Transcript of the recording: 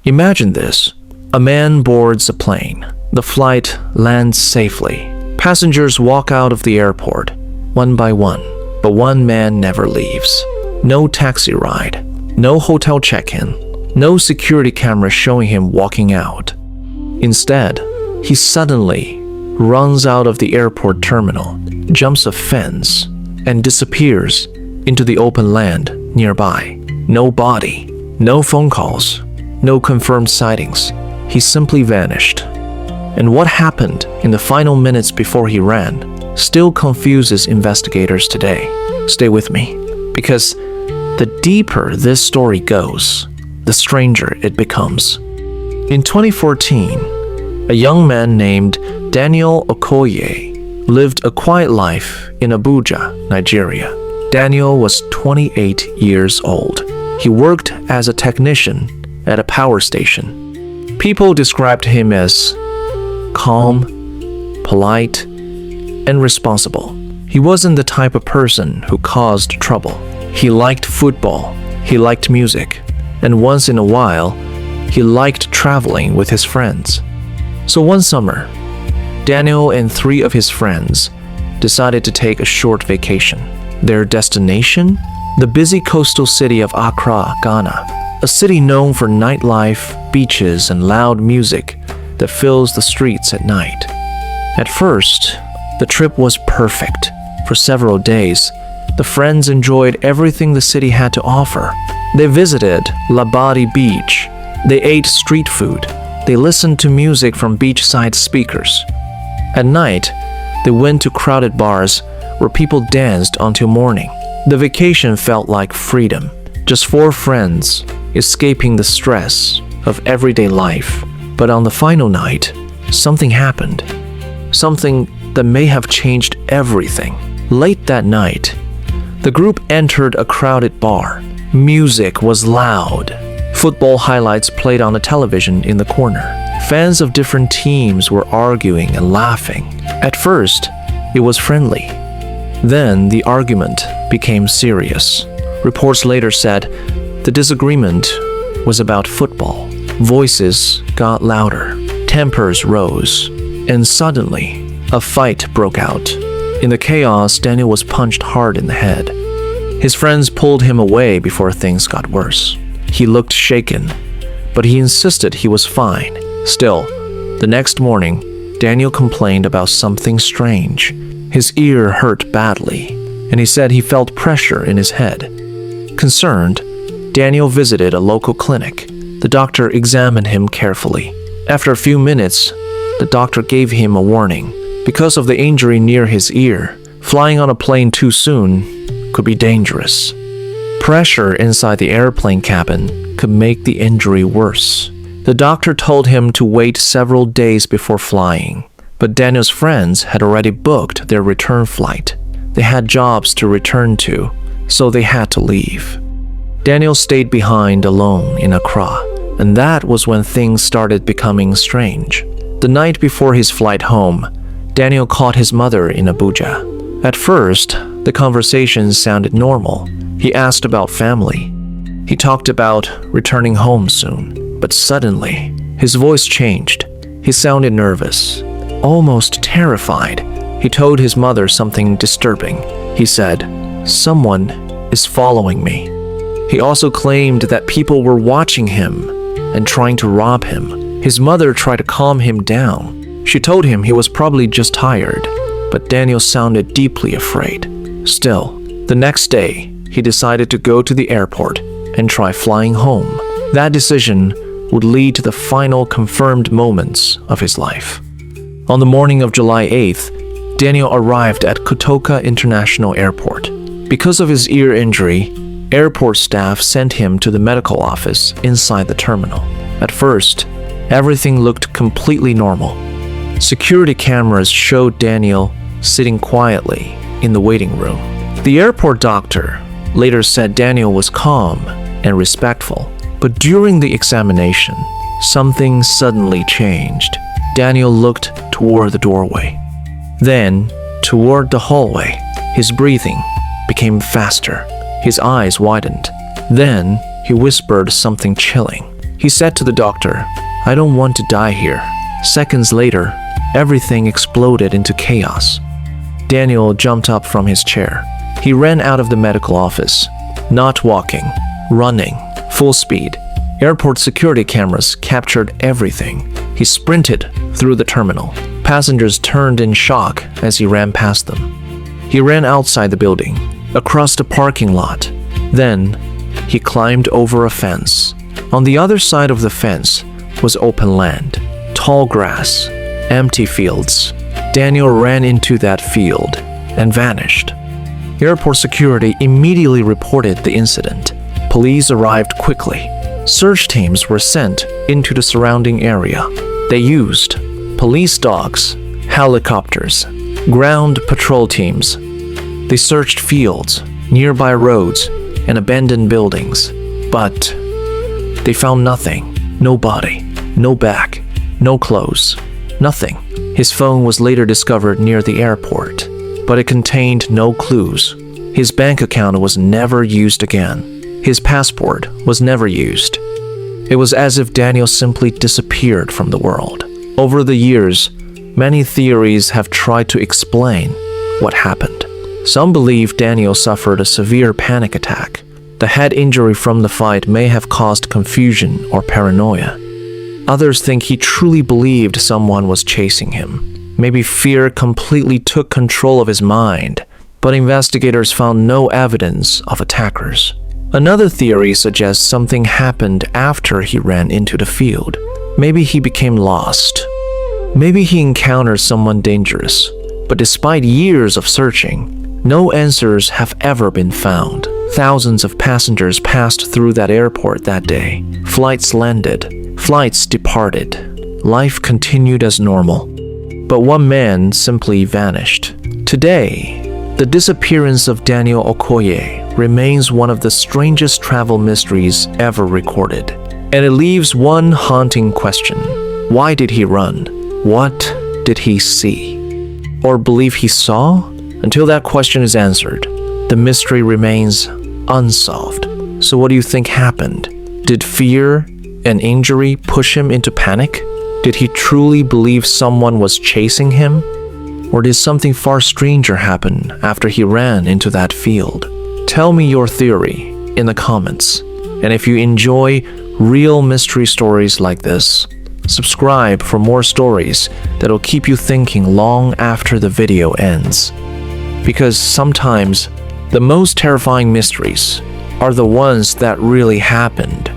Imagine this. A man boards a plane. The flight lands safely. Passengers walk out of the airport, one by one. But one man never leaves. No taxi ride. No hotel check-in. No security camera showing him walking out. Instead, he suddenly runs out of the airport terminal, jumps a fence, and disappears into the open land nearby. No body, no phone calls, no confirmed sightings. He simply vanished. And what happened in the final minutes before he ran still confuses investigators today. Stay with me, because the deeper this story goes, the stranger it becomes. In 2014, a young man named Daniel Okoye lived a quiet life in Abuja, Nigeria. Daniel was 28 years old. He worked as a technician at a power station. People described him as calm, polite, and responsible. He wasn't the type of person who caused trouble. He liked football, he liked music, and once in a while, he liked traveling with his friends. So one summer, Daniel and 3 of his friends decided to take a short vacation. Their destination? The busy coastal city of Accra, Ghana, a city known for nightlife, beaches, and loud music that fills the streets at night. At first, the trip was perfect. For several days, the friends enjoyed everything the city had to offer. They visited Labadi Beach. They ate street food. They listened to music from beachside speakers. At night, they went to crowded bars where people danced until morning. The vacation felt like freedom. Just 4 friends escaping the stress of everyday life. But on the final night, something happened. Something that may have changed everything. Late that night, the group entered a crowded bar. Music was loud. Football highlights played on the television in the corner. Fans of different teams were arguing and laughing. At first, it was friendly. Then the argument became serious. Reports later said the disagreement was about football. Voices got louder, tempers rose, and suddenly, a fight broke out. In the chaos, Daniel was punched hard in the head. His friends pulled him away before things got worse. He looked shaken, but he insisted he was fine. Still, the next morning, Daniel complained about something strange. His ear hurt badly, and he said he felt pressure in his head. Concerned, Daniel visited a local clinic. The doctor examined him carefully. After a few minutes, the doctor gave him a warning. Because of the injury near his ear, flying on a plane too soon could be dangerous. Pressure inside the airplane cabin could make the injury worse. The doctor told him to wait several days before flying, but Daniel's friends had already booked their return flight. They had jobs to return to, so they had to leave. Daniel stayed behind alone in Accra, and that was when things started becoming strange. The night before his flight home, Daniel caught his mother in Abuja. At first, the conversation sounded normal. He asked about family. He talked about returning home soon. But suddenly, his voice changed. He sounded nervous, almost terrified. He told his mother something disturbing. He said, "Someone is following me." He also claimed that people were watching him and trying to rob him. His mother tried to calm him down. She told him he was probably just tired, but Daniel sounded deeply afraid. Still, the next day, he decided to go to the airport and try flying home. That decision would lead to the final confirmed moments of his life. On the morning of July 8th, Daniel arrived at Kotoka International Airport. Because of his ear injury, airport staff sent him to the medical office inside the terminal. At first, everything looked completely normal. Security cameras showed Daniel sitting quietly in the waiting room. The airport doctor later said Daniel was calm and respectful, but during the examination, something suddenly changed. Daniel looked toward the doorway, then toward the hallway. His breathing became faster. His eyes widened. Then he whispered something chilling. He said to the doctor, "I don't want to die here." Seconds later, everything exploded into chaos. Daniel jumped up from his chair. He ran out of the medical office, not walking, running, full speed. Airport security cameras captured everything. He sprinted through the terminal. Passengers turned in shock as he ran past them. He ran outside the building, across the parking lot. Then, he climbed over a fence. On the other side of the fence was open land, tall grass, empty fields. Daniel ran into that field and vanished. Airport security immediately reported the incident. Police arrived quickly. Search teams were sent into the surrounding area. They used police dogs, helicopters, ground patrol teams. They searched fields, nearby roads, and abandoned buildings. But they found nothing. No body, no bag, no clothes, nothing. His phone was later discovered near the airport, but it contained no clues. His bank account was never used again. His passport was never used. It was as if Daniel simply disappeared from the world. Over the years, many theories have tried to explain what happened. Some believe Daniel suffered a severe panic attack. The head injury from the fight may have caused confusion or paranoia. Others think he truly believed someone was chasing him. Maybe fear completely took control of his mind, but investigators found no evidence of attackers. Another theory suggests something happened after he ran into the field. Maybe he became lost. Maybe he encountered someone dangerous. But despite years of searching, no answers have ever been found. Thousands of passengers passed through that airport that day. Flights landed. Flights departed. Life continued as normal. But one man simply vanished. Today, the disappearance of Daniel Okoye remains one of the strangest travel mysteries ever recorded. And it leaves one haunting question. Why did he run? What did he see? Or believe he saw? Until that question is answered, the mystery remains unsolved. So what do you think happened? Did fear and injury push him into panic? Did he truly believe someone was chasing him? Or did something far stranger happen after he ran into that field? Tell me your theory in the comments. And if you enjoy real mystery stories like this, subscribe for more stories that'll keep you thinking long after the video ends. Because sometimes the most terrifying mysteries are the ones that really happened